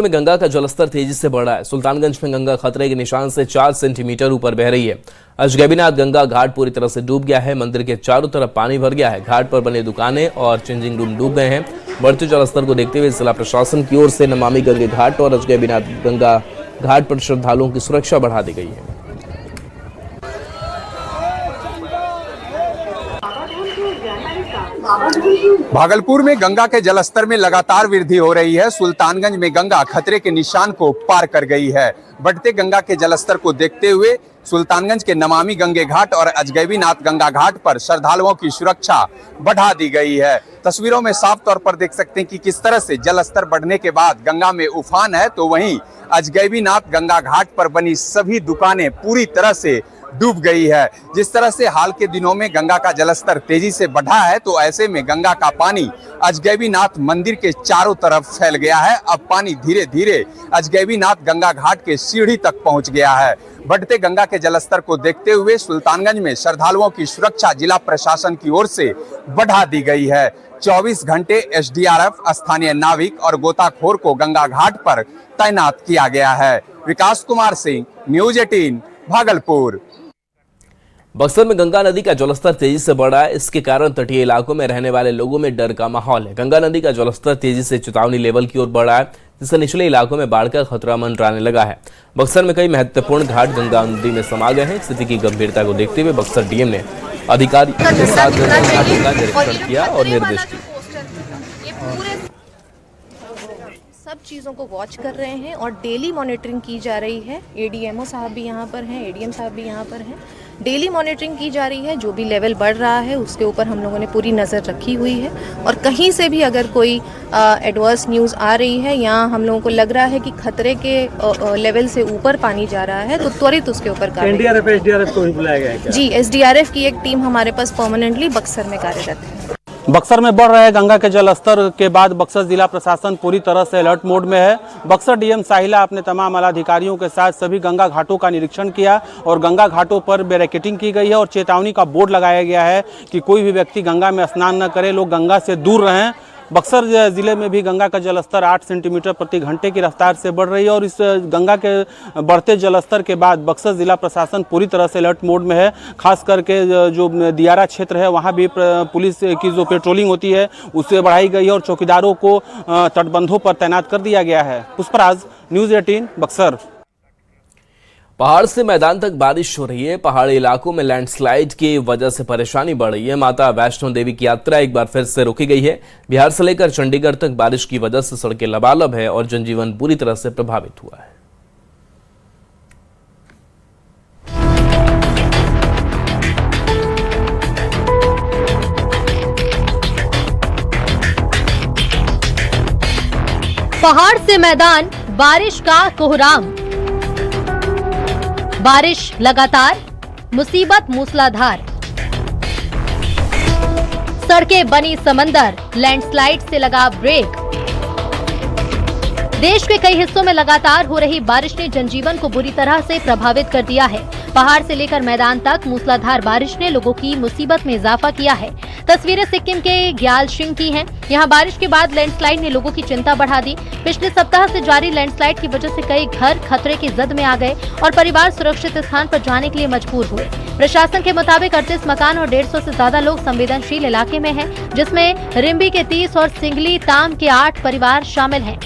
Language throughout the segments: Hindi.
में गंगा का जलस्तर तेजी से बढ़ रहा है। सुल्तानगंज में गंगा खतरे के निशान से 4 सेंटीमीटर ऊपर बह रही है। अजगैबीनाथ गंगा घाट पूरी तरह से डूब गया है। मंदिर के चारों तरफ पानी भर गया है। घाट पर बने दुकानें और चेंजिंग रूम डूब गए हैं। बढ़ते जलस्तर को देखते हुए जिला प्रशासन की ओर से नमामि गंगे घाट और अजगैबीनाथ गंगा घाट पर श्रद्धालुओं की सुरक्षा बढ़ा दी गई है। भागलपुर में गंगा के जलस्तर में लगातार वृद्धि हो रही है। सुल्तानगंज में गंगा खतरे के निशान को पार कर गई है। बढ़ते गंगा के जलस्तर को देखते हुए सुल्तानगंज के नमामि गंगे घाट और अजगैबीनाथ गंगा घाट पर श्रद्धालुओं की सुरक्षा बढ़ा दी गई है। तस्वीरों में साफ तौर पर देख सकते हैं कि किस तरह से जलस्तर बढ़ने के बाद गंगा में उफान है, तो वहीं अजगैबीनाथ गंगा घाट पर बनी सभी दुकानें पूरी तरह से डूब गई है। जिस तरह से हाल के दिनों में गंगा का जलस्तर तेजी से बढ़ा है, तो ऐसे में गंगा का पानी अजगैबीनाथ मंदिर के चारों तरफ फैल गया है। अब पानी धीरे धीरे अजगैबीनाथ गंगा घाट के सीढ़ी तक पहुंच गया है। बढ़ते गंगा के जलस्तर को देखते हुए सुल्तानगंज में श्रद्धालुओं की सुरक्षा जिला प्रशासन की ओर से बढ़ा दी गई है। 24 घंटे एसडीआरएफ, स्थानीय नाविक और गोताखोर को गंगा घाट पर तैनात किया गया है। विकास कुमार सिंह, न्यूज 18, भागलपुर। बक्सर में गंगा नदी का जलस्तर तेजी से बढ़ा है। इसके कारण तटीय इलाकों में रहने वाले लोगों में डर का माहौल है। गंगा नदी का जलस्तर तेजी से चेतावनी लेवल की ओर बढ़ा है, जिससे निचले इलाकों में बाढ़ का खतरा मंडराने लगा है। बक्सर में कई महत्वपूर्ण घाट गंगा नदी में समा गए हैं। स्थिति की गंभीरता को देखते हुए बक्सर डीएम ने अधिकारी के साथ घाटों का निरीक्षण किया और निर्देश दिए। सब चीज़ों को वॉच कर रहे हैं और डेली मॉनिटरिंग की जा रही है। एडीएमओ साहब भी यहाँ पर हैं, एडीएम साहब भी यहाँ पर हैं। डेली मॉनिटरिंग की जा रही है। जो भी लेवल बढ़ रहा है उसके ऊपर हम लोगों ने पूरी नज़र रखी हुई है और कहीं से भी अगर कोई एडवर्स न्यूज़ आ रही है या हम लोगों को लग रहा है कि खतरे के लेवल से ऊपर पानी जा रहा है, तो त्वरित उसके ऊपर एनडीआरएफ एसडीआरएफ को भी बुलाया गया है क्या? जी, एसडीआरएफ की एक टीम हमारे पास परमानेंटली बक्सर में कार्यरत है। बक्सर में बढ़ रहे गंगा के जलस्तर के बाद बक्सर जिला प्रशासन पूरी तरह से अलर्ट मोड में है। बक्सर डीएम साहिला अपने तमाम आलाधिकारियों के साथ सभी गंगा घाटों का निरीक्षण किया और गंगा घाटों पर बैरिकेडिंग की गई है और चेतावनी का बोर्ड लगाया गया है कि कोई भी व्यक्ति गंगा में स्नान न करे, लोग गंगा से दूर रहें। बक्सर जिले में भी गंगा का जलस्तर 8 सेंटीमीटर प्रति घंटे की रफ्तार से बढ़ रही है और इस गंगा के बढ़ते जलस्तर के बाद बक्सर जिला प्रशासन पूरी तरह से अलर्ट मोड में है। खास करके जो दियारा क्षेत्र है वहां भी पुलिस की जो पेट्रोलिंग होती है उससे बढ़ाई गई है और चौकीदारों को तटबंधों पर तैनात कर दिया गया है। पुष्पराज, न्यूज 18, बक्सर। पहाड़ से मैदान तक बारिश हो रही है। पहाड़ी इलाकों में लैंडस्लाइड की वजह से परेशानी बढ़ रही है। माता वैष्णो देवी की यात्रा एक बार फिर से रोकी गई है। बिहार से लेकर चंडीगढ़ तक बारिश की वजह से सड़कें लबालब है और जनजीवन बुरी तरह से प्रभावित हुआ है। पहाड़ से मैदान, बारिश का कोहराम। बारिश लगातार, मुसीबत मूसलाधार। सड़कें बनी समंदर, लैंडस्लाइड से लगा ब्रेक। देश के कई हिस्सों में लगातार हो रही बारिश ने जनजीवन को बुरी तरह से प्रभावित कर दिया है। पहाड़ से लेकर मैदान तक मूसलाधार बारिश ने लोगों की मुसीबत में इजाफा किया है। तस्वीरें सिक्किम के ग्यालशिंग की हैं। यहाँ बारिश के बाद लैंडस्लाइड ने लोगों की चिंता बढ़ा दी। पिछले सप्ताह से जारी लैंडस्लाइड की वजह से कई घर खतरे की जद में आ गए और परिवार सुरक्षित स्थान पर जाने के लिए मजबूर हुए। प्रशासन के मुताबिक 38 मकान और 150 से ज्यादा लोग संवेदनशील इलाके में हैं, जिसमें रिम्बी के 30 और सिंगली ताम के 8 परिवार शामिल हैं।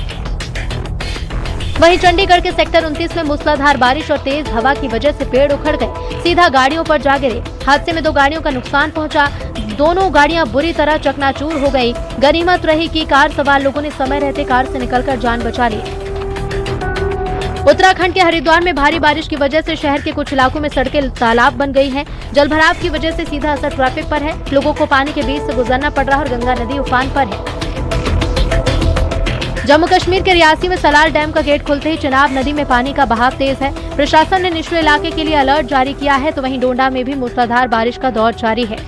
वहीं चंडीगढ़ के सेक्टर 29 में मूसलाधार बारिश और तेज हवा की वजह से पेड़ उखड़ गए, सीधा गाड़ियों पर जा गिरे। हादसे में 2 गाड़ियों का नुकसान पहुंचा। दोनों गाड़ियां बुरी तरह चकनाचूर हो गई। गनीमत रही कि कार सवार लोगों ने समय रहते कार से निकलकर जान बचा ली। उत्तराखंड के हरिद्वार में भारी बारिश की वजह से शहर के कुछ इलाकों में सड़कें तालाब बन गई हैं। जलभराव की वजह से सीधा असर ट्रैफिक पर है। लोगों को पानी के बीच से गुजरना पड़ रहा है और गंगा नदी उफान पर है। जम्मू कश्मीर के रियासी में सलाल डैम का गेट खुलते ही चिनाब नदी में पानी का बहाव तेज है। प्रशासन ने निचले इलाके के लिए अलर्ट जारी किया है, तो वहीं डोडा में भी मूसलाधार बारिश का दौर जारी है।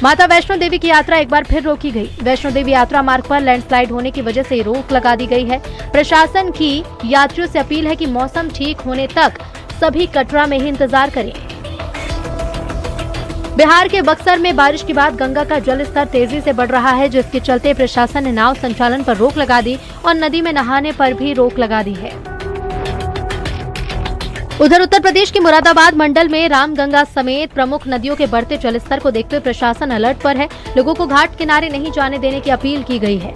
माता वैष्णो देवी की यात्रा एक बार फिर रोकी गई। वैष्णो देवी यात्रा मार्ग पर लैंडस्लाइड होने की वजह से रोक लगा दी गई है। प्रशासन की यात्रियों से अपील है कि मौसम ठीक होने तक सभी कटरा में ही इंतजार करें। बिहार के बक्सर में बारिश के बाद गंगा का जलस्तर तेजी से बढ़ रहा है, जिसके चलते प्रशासन ने नाव संचालन पर रोक लगा दी और नदी में नहाने पर भी रोक लगा दी है। उधर उत्तर प्रदेश के मुरादाबाद मंडल में रामगंगा समेत प्रमुख नदियों के बढ़ते जलस्तर को देखते हुए प्रशासन अलर्ट पर है। लोगों को घाट किनारे नहीं जाने देने की अपील की गई है।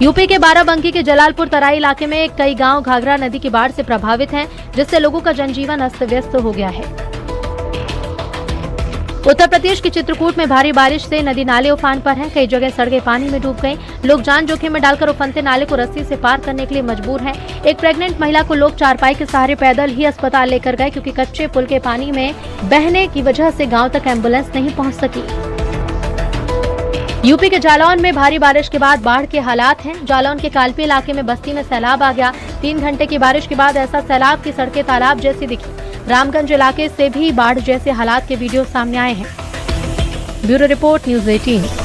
यूपी के बाराबंकी के जलालपुर तराई इलाके में कई गांव घाघरा नदी की बाढ़ से प्रभावित हैं, जिससे लोगों का जनजीवन अस्त व्यस्त हो गया है। उत्तर प्रदेश के चित्रकूट में भारी बारिश से नदी नाले उफान पर हैं। कई जगह सड़कें पानी में डूब गईं। लोग जान जोखिम में डालकर उफनते नाले को रस्सी से पार करने के लिए मजबूर हैं। एक प्रेग्नेंट महिला को लोग चारपाई के सहारे पैदल ही अस्पताल लेकर गए, क्योंकि कच्चे पुल के पानी में बहने की वजह से गांव तक एम्बुलेंस नहीं पहुंच सकी। यूपी के जालौन में भारी बारिश के बाद बाढ़ के हालात हैं। जालौन के कालपी इलाके में बस्ती में सैलाब आ गया। 3 घंटे की बारिश के बाद ऐसा सैलाब की सड़कें तालाब जैसी दिखी। रामगंज इलाके से भी बाढ़ जैसे हालात के वीडियो सामने आए हैं। Bureau report, news 18।